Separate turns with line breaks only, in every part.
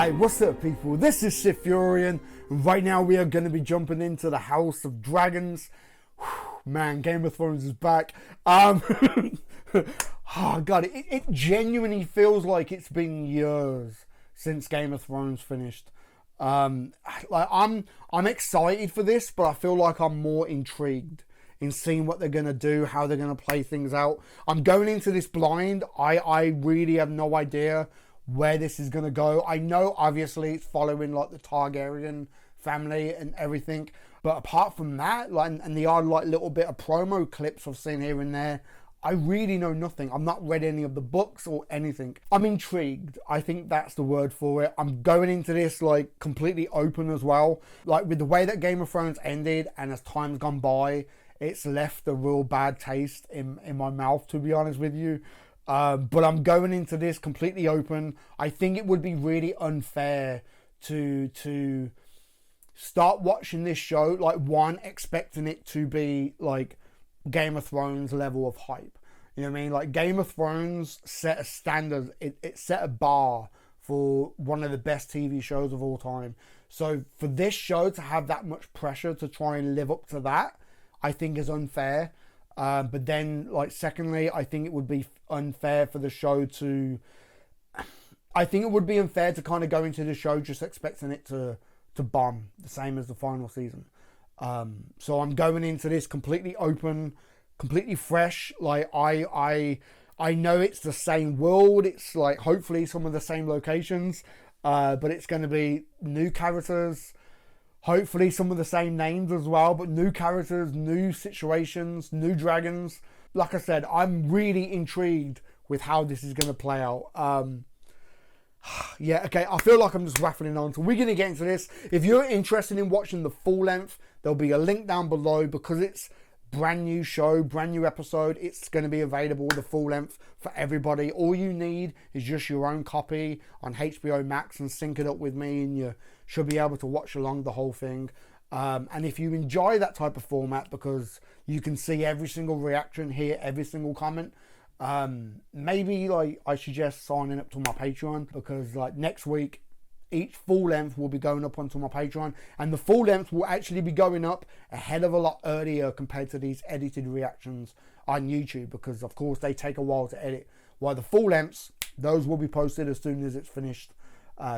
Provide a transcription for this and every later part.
Hi, what's up people? This is SiTHFuRion, and right now we are going to be jumping into the House of Dragons. Whew, man, Game of Thrones is back. Oh god, it genuinely feels like it's been years since Game of Thrones finished. I'm excited for this, but I feel like I'm more intrigued in seeing what they're going to do, how they're going to play things out. I'm going into this blind. I really have no idea where this is going to go. I know obviously it's following like the Targaryen family and everything, but apart from that, like, and the odd like little bit of promo clips I've seen here and there, I really know nothing. I've not read any of the books or anything. I'm intrigued. I think that's the word for it. I'm going into this like completely open as well. Like with the way that Game of Thrones ended, and as time's gone by, it's left a real bad taste in my mouth, to be honest with you. But I'm going into this completely open. I think it would be really unfair to start watching this show, like, one, expecting it to be like Game of Thrones level of hype. You know what I mean? Like, Game of Thrones set a standard. It set a bar for one of the best TV shows of all time. So for this show to have that much pressure to try and live up to that, I think is unfair. But then, like, secondly, I think it would be unfair for the show to... I think it would be unfair to kind of go into the show just expecting it to bomb, the same as the final season. So I'm going into this completely open, completely fresh. Like, I know it's the same world. It's, like, hopefully some of the same locations. But it's going to be new characters. Hopefully some of the same names as well, but new characters, new situations, new dragons. Like I said, I'm really intrigued with how this is going to play out. Yeah, okay, I feel like I'm just waffling on. So we're going to get into this. If you're interested in watching the full length, there'll be a link down below, because it's brand new show, brand new episode. It's going to be available, the full length, for everybody. All you need is just your own copy on HBO Max and sync it up with me, and you should be able to watch along the whole thing. And if you enjoy that type of format, because you can see every single reaction, hear every single comment, maybe like I suggest signing up to my Patreon, because like next week each full length will be going up onto my Patreon, and the full length will actually be going up a hell of a lot earlier compared to these edited reactions on YouTube, because of course they take a while to edit, while the full lengths, those will be posted as soon as it's finished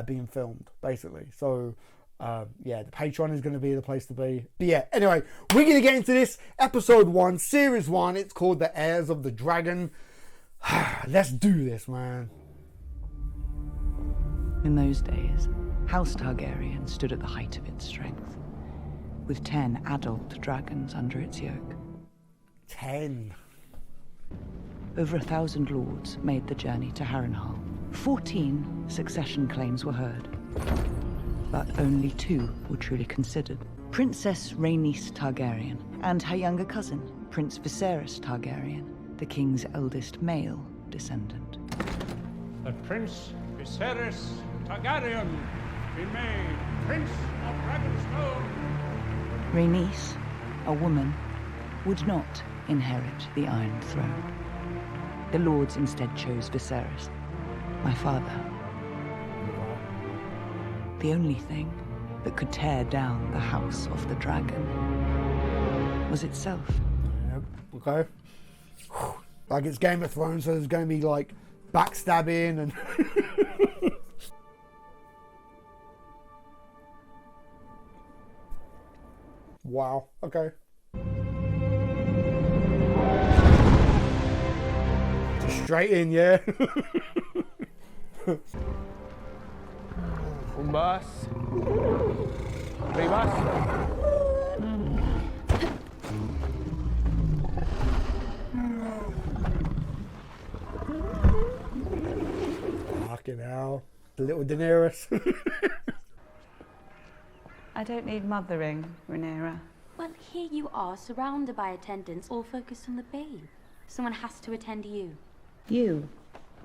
being filmed, basically. So yeah, the Patreon is going to be the place to be. But yeah, anyway, we're going to get into this episode 1, series 1. It's called The Heirs of the Dragon. Let's do this, man.
In those days, House Targaryen stood at the height of its strength, with 10 adult dragons under its yoke.
10.
Over 1,000 lords made the journey to Harrenhal. 14 succession claims were heard, but only 2 were truly considered. Princess Rhaenys Targaryen and her younger cousin, Prince Viserys Targaryen, the king's eldest male descendant.
That Prince Viserys Targaryen be made Prince of Dragonstone.
Rhaenys, a woman, would not inherit the Iron Throne. The lords instead chose Viserys, my father. The only thing that could tear down the House of the Dragon was itself.
Yep, okay. Like, it's Game of Thrones, so there's going to be like backstabbing and wow, okay. Just straight in, yeah.
Umbas. Rivas.
Fucking hell. The little Daenerys.
I don't need mothering, Rhaenyra.
Well, here you are, surrounded by attendants, all focused on the babe. Someone has to attend to you.
You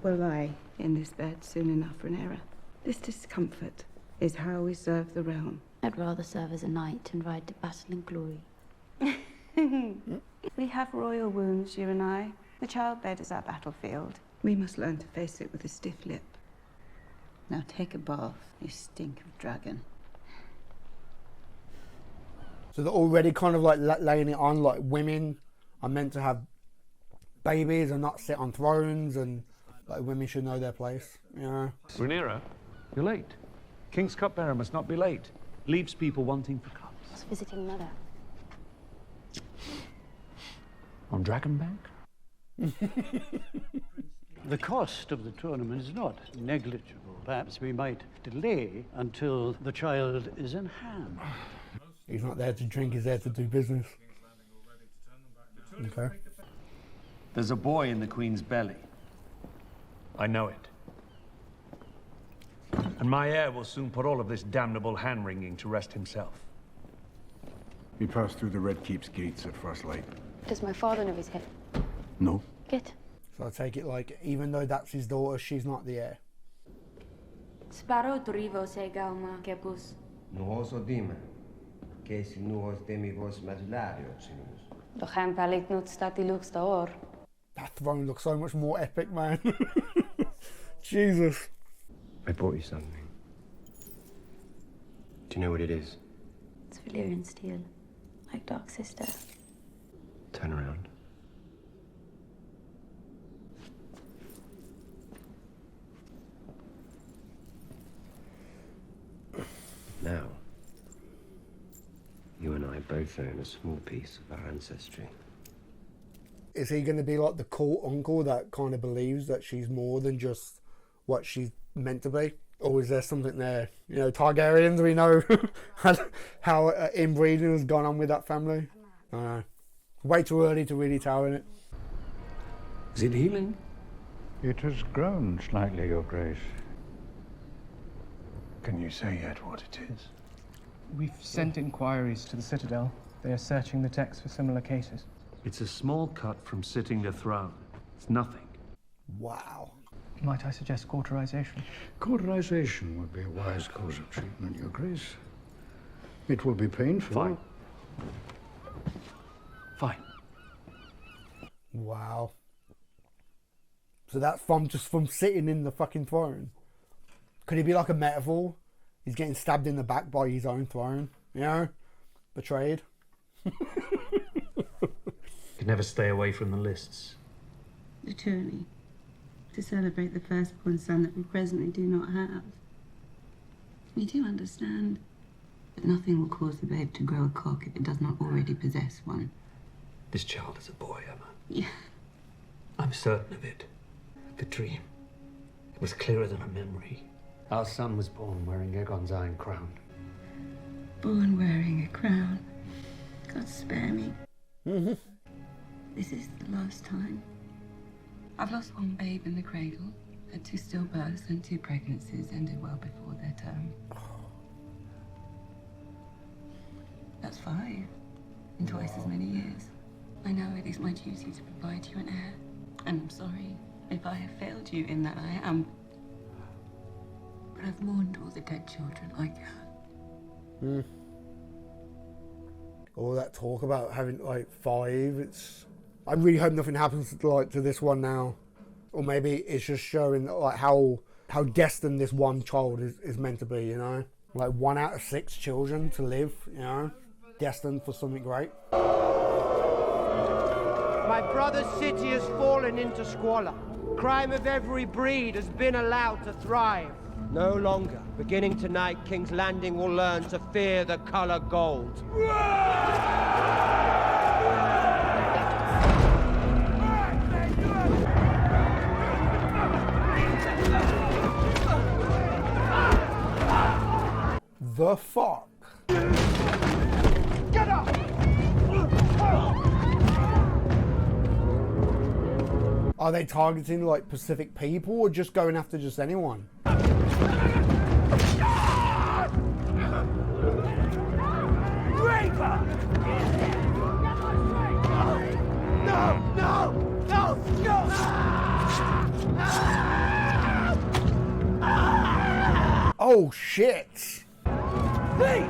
will lie in this bed soon enough, Rhaenyra. This discomfort is how we serve the realm.
I'd rather serve as a knight and ride to battle in glory.
We have royal wounds, you and I. The childbed is our battlefield. We must learn to face it with a stiff lip. Now take a bath, you stink of dragon.
So they're already kind of like laying it on, like women are meant to have babies and not sit on thrones, and like women should know their place, you know?
Rhaenyra, you're late. King's cupbearer must not be late. Leaves people wanting for cups.
I was visiting Mother.
On Dragonbank?
The cost of the tournament is not negligible. Perhaps we might delay until the child is in hand.
He's not there to drink, he's there to do business. Okay.
There's a boy in the Queen's belly.
I know it. And my heir will soon put all of this damnable hand-wringing to rest himself.
He passed through the Red Keep's gates at first light.
Does my father know his head?
No.
Good.
So I take it like, even though that's his daughter, she's not the heir.
Sparo drivo se gauma kebus.
Nuhos odime. Kes nuhos demivos madulario sinus.
Dochem velik nut stati lux daor.
That throne looks so much more epic, man. Jesus.
I brought you something. Do you know what it is?
It's Valyrian steel, like Dark Sister.
Turn around. Now, you and I both own a small piece of our ancestry.
Is he going to be like the cool uncle that kind of believes that she's more than just what she's meant to be? Or is there something there? You know, Targaryens, we know how inbreeding has gone on with that family. I don't know. Way too early to really tell, innit?
Is it healing?
It has grown slightly, Your Grace.
Can you say yet what it is?
We've sent inquiries to the Citadel. They are searching the text for similar cases.
It's a small cut from sitting the throne. It's nothing.
Wow.
Might I suggest cauterization?
Cauterization would be a wise course of treatment, Your Grace. It will be painful.
Fine. Fine.
Wow. So that's from sitting in the fucking throne. Could he be like a metaphor? He's getting stabbed in the back by his own throne, you know? Betrayed.
Could never stay away from the lists.
The tourney. To celebrate the firstborn son that we presently do not have. We do understand that nothing will cause the babe to grow a cock if it does not already possess one.
This child is a boy, Emma.
Yeah.
I'm certain of it. The dream. It was clearer than a memory. Our son was born wearing Aegon's iron crown.
Born wearing a crown. God spare me.
Mm-hmm.
This is the last time. I've lost one babe in the cradle, had 2 stillbirths and 2 pregnancies ended well before their term. That's 5 in twice as many years. I know it is my duty to provide you an heir, and I'm sorry if I have failed you in that I am. But I've mourned all the dead children I can.
All that talk about having like 5, it's... I really hope nothing happens to this one now. Or maybe it's just showing like how destined this one child is meant to be, you know? Like 1 out of 6 children to live, you know? Destined for something great.
My brother's city has fallen into squalor. Crime of every breed has been allowed to thrive. No longer. Beginning tonight, King's Landing will learn to fear the color gold.
The fuck?
Get up!
Are they targeting like Pacific people or just going after just anyone?
Raver! No! No! No! No!
Oh shit!
Thief!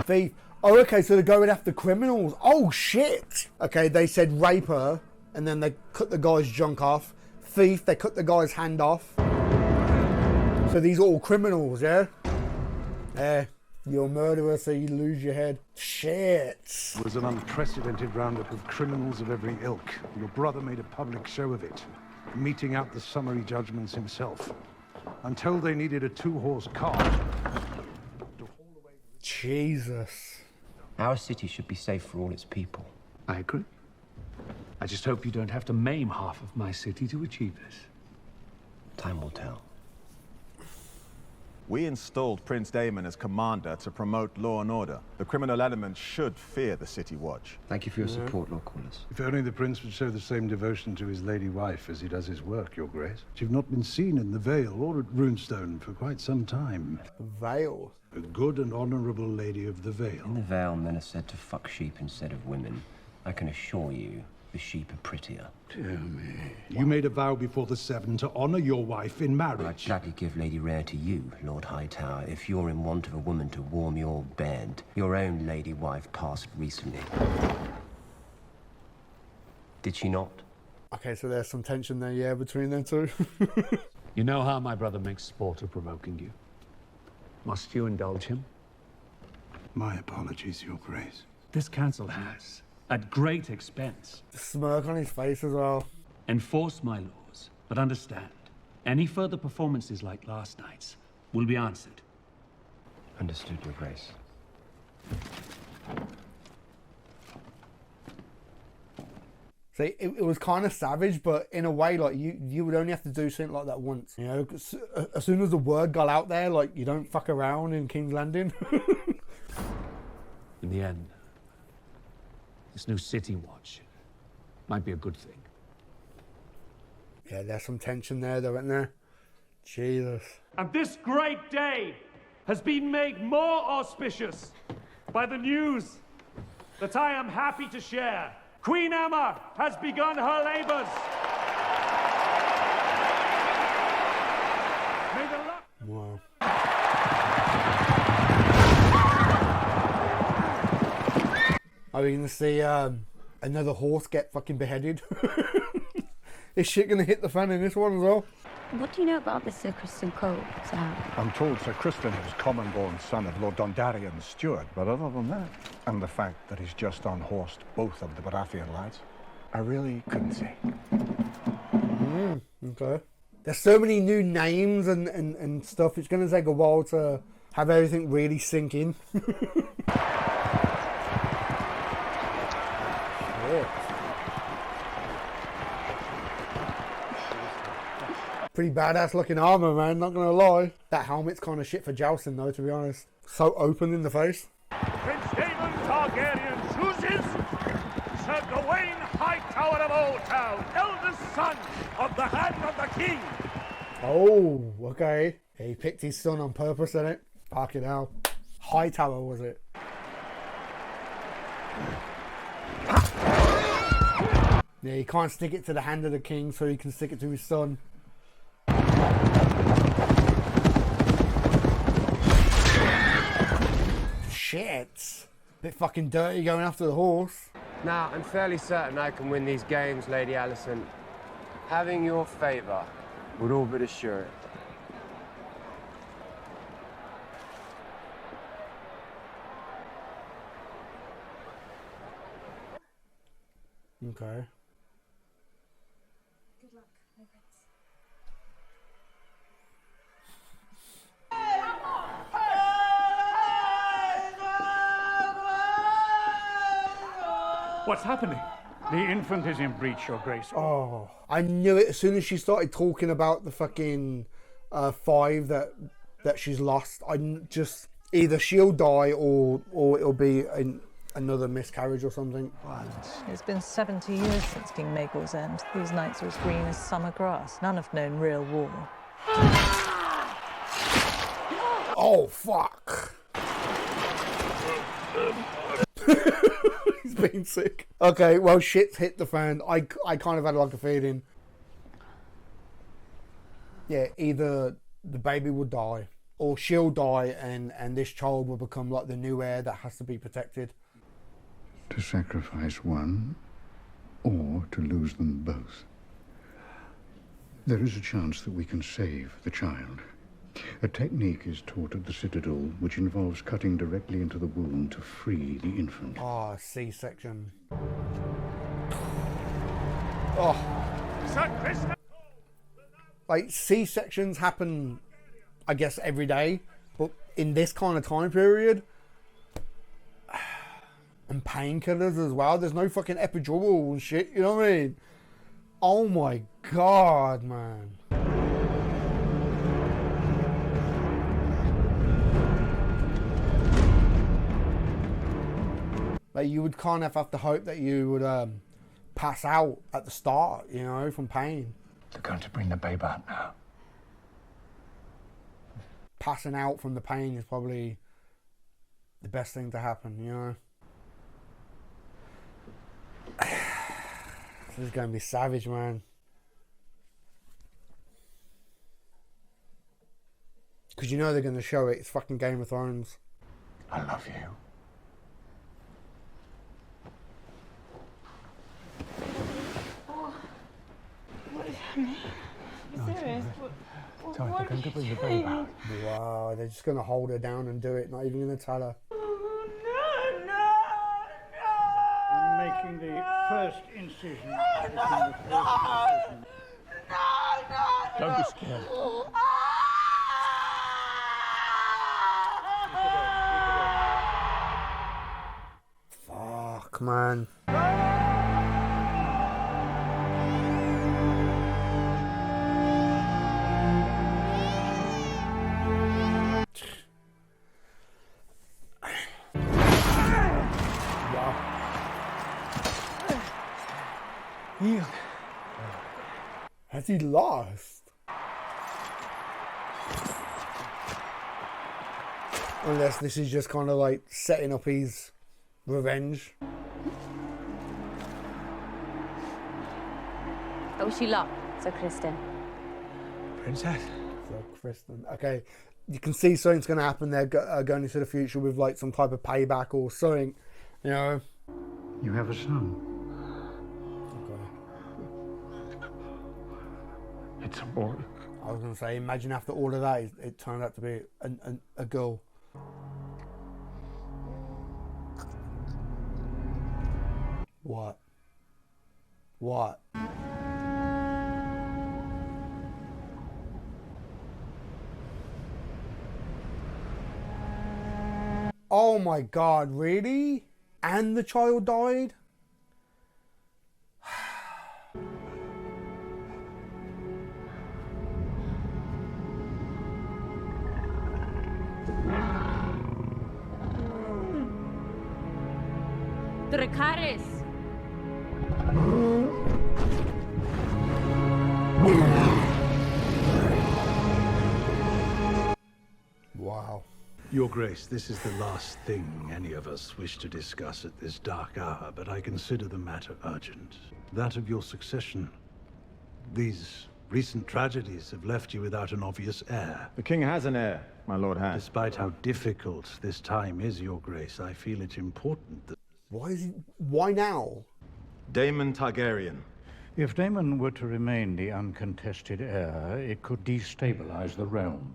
Thief. Oh, okay, so they're going after criminals. Oh shit! Okay, they said raper, and then they cut the guy's junk off. Thief, they cut the guy's hand off. So these are all criminals, yeah? Yeah. You're a murderer, so you lose your head. Shit.
It was an unprecedented roundup of criminals of every ilk. Your brother made a public show of it, meting out the summary judgments himself. Until they needed a 2-horse cart to haul away...
Jesus.
Our city should be safe for all its people.
I agree. I just hope you don't have to maim half of my city to achieve this.
Time will tell.
We installed Prince Damon as commander to promote law and order. The criminal element should fear the city watch.
Thank you for your support, Lord Corliss.
If only the prince would show the same devotion to his lady wife as he does his work, Your Grace. You've not been seen in the Vale or at Runestone for quite some time.
Vale?
A good and honorable lady of the Vale.
In the Vale, men are said to fuck sheep instead of women. I can assure you, the sheep are prettier.
Dear me. You made a vow before the Seven to honor your wife in marriage.
I'd gladly give Lady Rhea to you, Lord Hightower, if you're in want of a woman to warm your bed. Your own lady wife passed recently. Did she not?
Okay, so there's some tension there, yeah, between them two.
You know how my brother makes sport of provoking you. Must you indulge him?
My apologies, Your Grace.
This council has, at great expense,
The smirk on his face as well.
enforced my laws, but understand, any further performances like last night's will be answered.
Understood, Your Grace.
See, it was kind of savage, but in a way, like, you would only have to do something like that once. You know, 'cause as soon as the word got out there, like, you don't fuck around in King's Landing.
In the end, this new city watch might be a good thing.
Yeah, there's some tension there, though, isn't there? Jesus.
And this great day has been made more auspicious by the news that I am happy to share. Queen Emma has begun her labors. May the luck...
Wow. Are we gonna see another horse get fucking beheaded? Is shit gonna hit the fan in this one as well?
What do you know about this Sir Kristen Cole, Sir?
I'm told Sir Kristen is common-born son of Lord Dondarrion's steward, but other than that, and the fact that he's just unhorsed both of the Baratheon lads, I really couldn't say.
Okay. There's so many new names and stuff, it's gonna take a while to have everything really sink in. Shit. Pretty badass looking armor, man, not gonna lie. That helmet's kind of shit for jousting though, to be honest. So open in the face.
Prince Daemon Targaryen chooses Sir Gawain Hightower of Old Town, eldest son of the Hand of the King.
Oh, okay. He picked his son on purpose, didn't it? Fucking hell. Hightower, was it? Yeah, he can't stick it to the Hand of the King, so he can stick it to his son. Shit. Bit fucking dirty going after the horse.
Now, I'm fairly certain I can win these games, Lady Alicent. Having your favor would all but assure it.
Okay.
Good luck, my prince.
What's happening? The infant is in breach, Your Grace.
Oh, I knew it as soon as she started talking about the fucking 5 that she's lost. Just either she'll die or it'll be another miscarriage or something.
It's been 70 years since King Maegor's end. These nights are as green as summer grass. None have known real war.
Oh, fuck. He's been sick. Okay, well, shit's hit the fan. I kind of had like a feeling. Yeah, either the baby will die or she'll die and this child will become like the new heir that has to be protected.
To sacrifice one, or to lose them both. There is a chance that we can save the child.
A technique is taught at the Citadel which involves cutting directly into the wound to free the infant.
Oh, C-section. Oh. Like, C-sections happen, I guess, every day. But in this kind of time period... And painkillers as well. There's no fucking epidural and shit, you know what I mean? Oh my god, man. Like, you would kind of have to hope that you would pass out at the start, you know, from pain.
They're going to bring the babe out now.
Passing out from the pain is probably the best thing to happen, you know? This is going to be savage, man. Because you know they're going to show it. It's fucking Game of Thrones.
I love you.
Oh, what is happening? Are you serious?
Sorry, they're going to bring the babe out.
Wow, they're just going to hold her down and do it. Not even going to tell her.
Making the first incision.
Don't be scared.
Fuck, man. Has he lost? Unless this is just kind of like setting up his revenge.
Oh, she lost. So, Kristen.
Princess? So, Kristen. Okay. You can see something's going to happen there going into the future with like some type of payback or something, you know.
You have a son. It's a boy.
I was going to say, imagine after all of that, it turned out to be a girl. What? What? Oh my god, really? And the child died?
Dracarys!
Wow.
Your Grace, this is the last thing any of us wish to discuss at this dark hour, but I consider the matter urgent. That of your succession. These recent tragedies have left you without an obvious heir.
The king has an heir, my lord has.
Despite how difficult this time is, Your Grace, I feel it important that...
Why now?
Daemon Targaryen.
If Daemon were to remain the uncontested heir, it could destabilize the realm.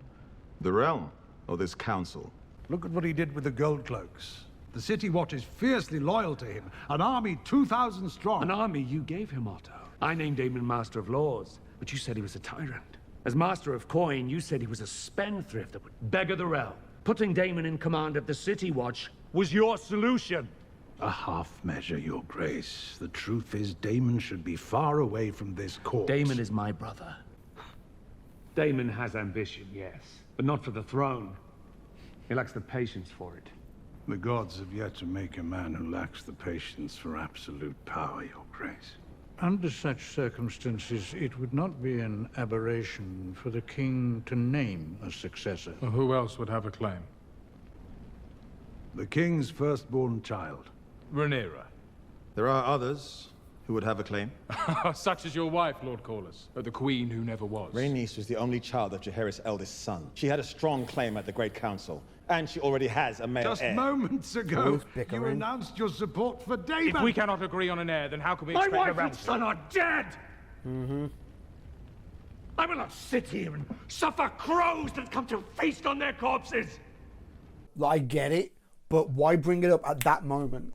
The realm? Or this council?
Look at what he did with the Gold Cloaks. The City Watch is fiercely loyal to him. An army 2,000 strong.
An army you gave him, Otto. I named Daemon Master of Laws, but you said he was a tyrant. As Master of Coin, you said he was a spendthrift that would beggar the realm. Putting Daemon in command of the City Watch was your solution.
A half measure, Your Grace. The truth is, Daemon should be far away from this court.
Daemon is my brother. Daemon has ambition, yes, but not for the throne. He lacks the patience for it.
The gods have yet to make a man who lacks the patience for absolute power, Your Grace.
Under such circumstances, it would not be an aberration for the king to name a successor.
Well, who else would have a claim?
The king's firstborn child.
Rhaenyra.
There are others who would have a claim.
Such as your wife, Lord Corlys, the queen who never was.
Rhaenys was the only child of Jaehaerys' eldest son. She had a strong claim at the Great Council, and she already has a male
Just
heir.
moments ago, you announced your support for Daemon.
If we cannot agree on an heir, then how can we
My
expect
wife
the realm
and son are dead!
Mm-hmm.
I will not sit here and suffer crows that come to feast on their corpses.
I get it, but why bring it up at that moment?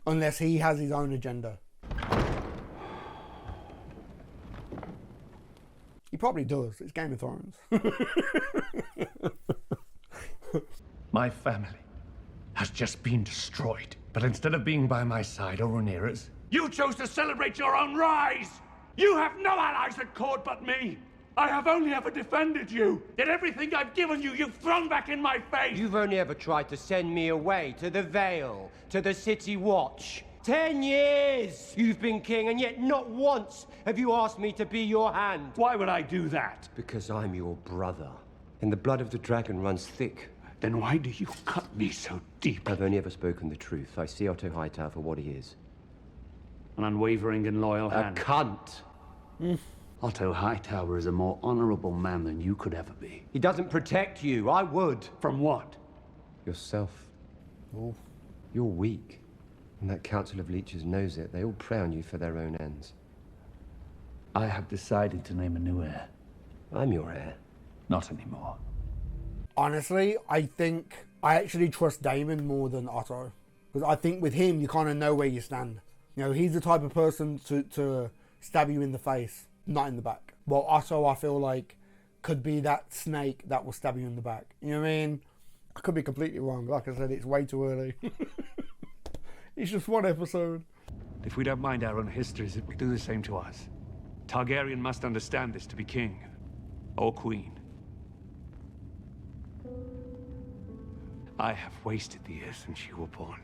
Unless he has his own agenda. He probably does. It's Game of Thrones.
My family has just been destroyed. But instead of being by my side, O Rhaenyra's, you chose to celebrate your own rise! You have no allies at court but me! I have only ever defended you, yet everything I've given you, you've thrown back in my face!
You've only ever tried to send me away to the Vale, to the City Watch. 10 years you've been king, and yet not once have you asked me to be your hand.
Why would I do that?
Because I'm your brother, and the blood of the dragon runs thick.
Then why do you cut me so deep?
I've only ever spoken the truth. I see Otto Hightower for what he is.
An unwavering and loyal hand.
A cunt.
Otto Hightower is a more honorable man than you could ever be.
He doesn't protect you. I would.
From what?
Yourself.
Oh.
You're weak. And that council of leeches knows it. They all prey on you for their own ends.
I have decided to name a new heir.
I'm your heir.
Not anymore.
Honestly, I think I actually trust Daemon more than Otto. Because I think with him, you kind of know where you stand. You know, he's the type of person to stab you in the face, not in the back. Well, Otto, I feel like, could be that snake that will stab you in the back. You know what I mean? I could be completely wrong. Like I said, it's way too early. It's just one episode.
If we don't mind our own histories, it will do the same to us. Targaryen must understand this to be king. Or queen. I have wasted the years since you were born,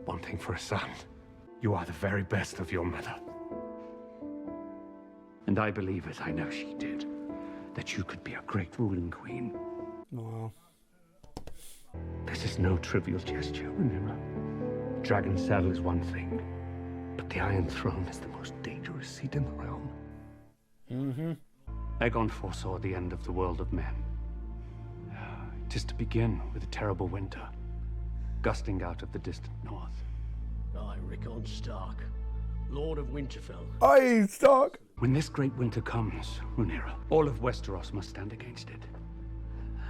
wanting for a son. You are the very best of your mother. And I believe, as I know she did, that you could be a great ruling queen.
Wow.
This is no trivial gesture, Rhaenyra. Dragon saddle is one thing, but the Iron Throne is the most dangerous seat in the realm.
Mm-hmm.
Aegon foresaw the end of the world of men. It is to begin with a terrible winter, gusting out of the distant north.
I, Rickon Stark, Lord of Winterfell.
Aye, Stark!
When this great winter comes, Rhaenyra, all of Westeros must stand against it.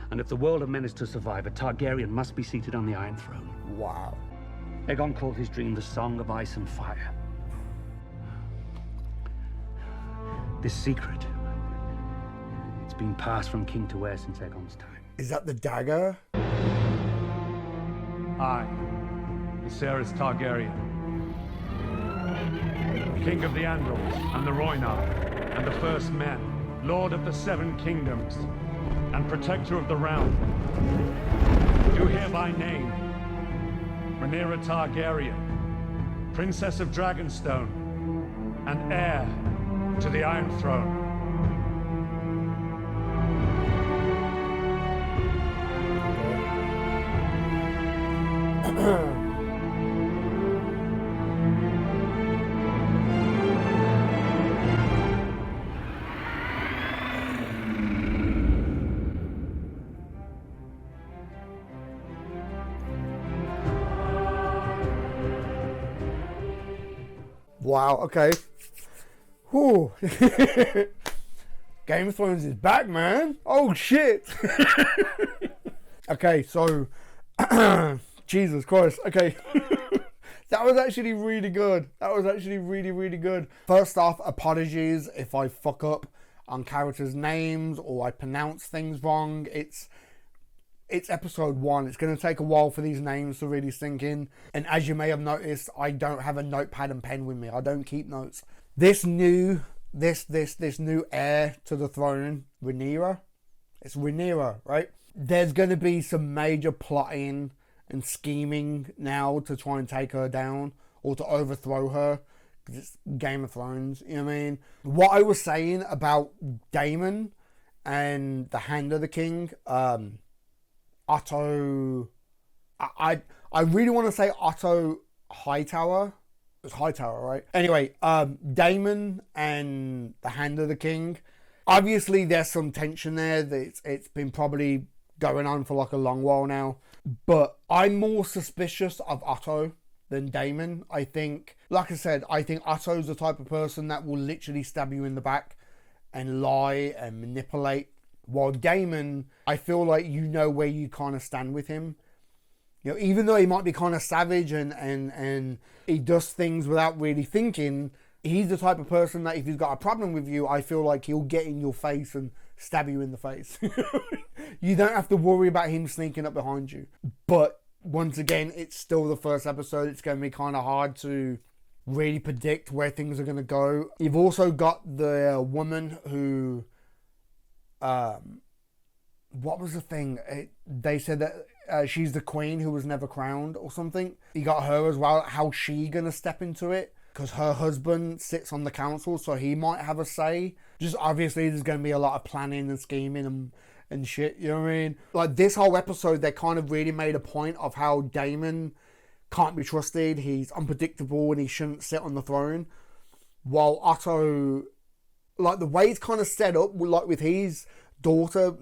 And if the world of men is to survive, a Targaryen must be seated on the Iron Throne.
Wow.
Aegon called his dream the Song of Ice and Fire. This secret, it's been passed from king to heir since Aegon's time.
Is that the dagger?
I, Viserys Targaryen, King of the Andals and the Rhoynar, and the First Men, Lord of the Seven Kingdoms, and Protector of the Realm, do hereby name Rhaenyra Targaryen, Princess of Dragonstone, and heir to the Iron Throne.
Wow, okay. Whew. Game of Thrones is back, man. Oh, shit. Okay, so... Jesus Christ. Okay. That was actually really good. That was actually really, really good. First off, apologies if I fuck up on characters' names or I pronounce things wrong. It's episode 1. It's going to take a while for these names to really sink in. And as you may have noticed, I don't have a notepad and pen with me. I don't keep notes. This new heir to the throne, Rhaenyra. It's Rhaenyra, right? There's going to be some major plotting and scheming now to try and take her down or to overthrow her. Because it's Game of Thrones, you know what I mean? What I was saying about Daemon and the Hand of the King, Otto... I really want to say Otto Hightower. It's Hightower, right? Anyway, Daemon and the Hand of the King. Obviously, there's some tension there. It's been probably going on for like a long while now. But I'm more suspicious of Otto than Daemon. I think, like I said, I think Otto's the type of person that will literally stab you in the back and lie and manipulate. While Daemon, I feel like you know where you kind of stand with him. You know, even though he might be kind of savage and he does things without really thinking, he's the type of person that if he's got a problem with you, I feel like he'll get in your face and stab you in the face. You don't have to worry about him sneaking up behind you. But once again, it's still the first episode. It's going to be kind of hard to really predict where things are going to go. You've also got the woman who... what was the thing? They said that she's the queen who was never crowned or something. You got her as well. How's she going to step into it? Because her husband sits on the council, so he might have a say. Just obviously there's going to be a lot of planning and scheming and shit, you know what I mean? Like this whole episode, they kind of really made a point of how Daemon can't be trusted. He's unpredictable and he shouldn't sit on the throne. While Otto, like the way it's kind of set up, like with his daughter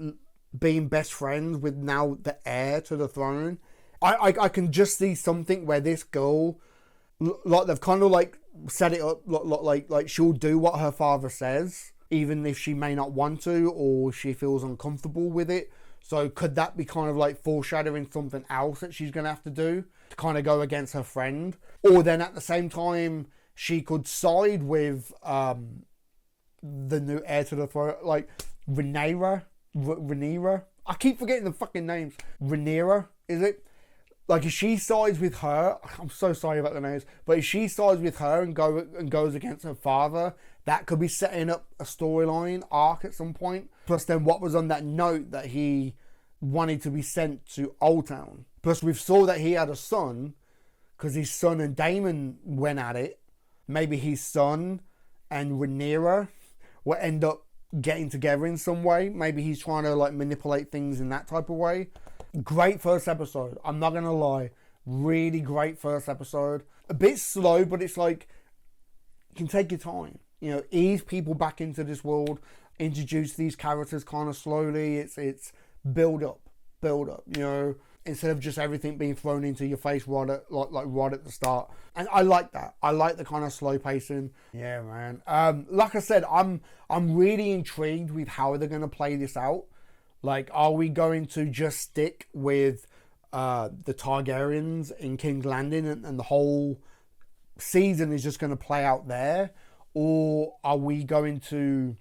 being best friends with now the heir to the throne, I can just see something where this girl, like they've kind of like set it up like she'll do what her father says, even if she may not want to or she feels uncomfortable with it. So could that be kind of like foreshadowing something else that she's going to have to do to kind of go against her friend? Or then at the same time, she could side with the new heir to the throne, like Rhaenyra. I keep forgetting the fucking names. Rhaenyra, is it? Like if she sides with her, I'm so sorry about the names, but if she sides with her and goes against her father, that could be setting up a storyline arc at some point. Plus then what was on that note that he wanted to be sent to Old Town. Plus we saw that he had a son because his son and Daemon went at it. Maybe his son and Rhaenyra will end up getting together in some way. Maybe he's trying to like manipulate things in that type of way. Great first episode. I'm not gonna lie. Really great first episode. A bit slow, but it's like you can take your time. You know, ease people back into this world. Introduce these characters kind of slowly. It's build up. You know, instead of just everything being thrown into your face right at the start. And I like that. I like the kind of slow pacing. Yeah, man. Like I said, I'm really intrigued with how they're gonna play this out. Like, are we going to just stick with the Targaryens in King's Landing and the whole season is just going to play out there? Or are we going to,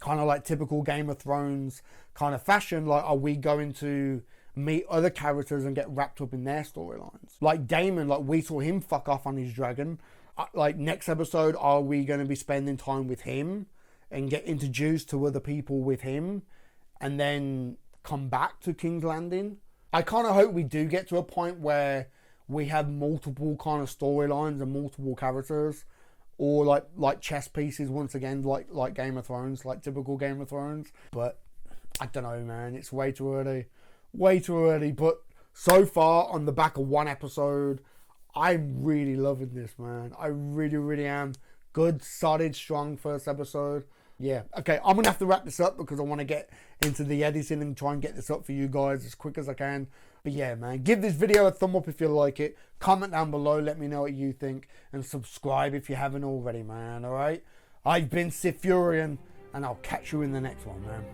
kind of like typical Game of Thrones kind of fashion, like are we going to meet other characters and get wrapped up in their storylines? Like Daemon, like we saw him fuck off on his dragon. Like next episode, are we going to be spending time with him and get introduced to other people with him? And then come back to King's Landing. I kind of hope we do get to a point where we have multiple kind of storylines and multiple characters, or like chess pieces once again, like Game of Thrones, like typical Game of Thrones. But I don't know, man. It's way too early. But so far, on the back of one episode, I'm really loving this, man. I really, really am. Good, solid, strong first episode. Yeah, okay, I'm going to have to wrap this up because I want to get into the editing and try and get this up for you guys as quick as I can. But yeah, man, give this video a thumb up if you like it. Comment down below, let me know what you think. And subscribe if you haven't already, man, alright? I've been SiTHFuRion, and I'll catch you in the next one, man.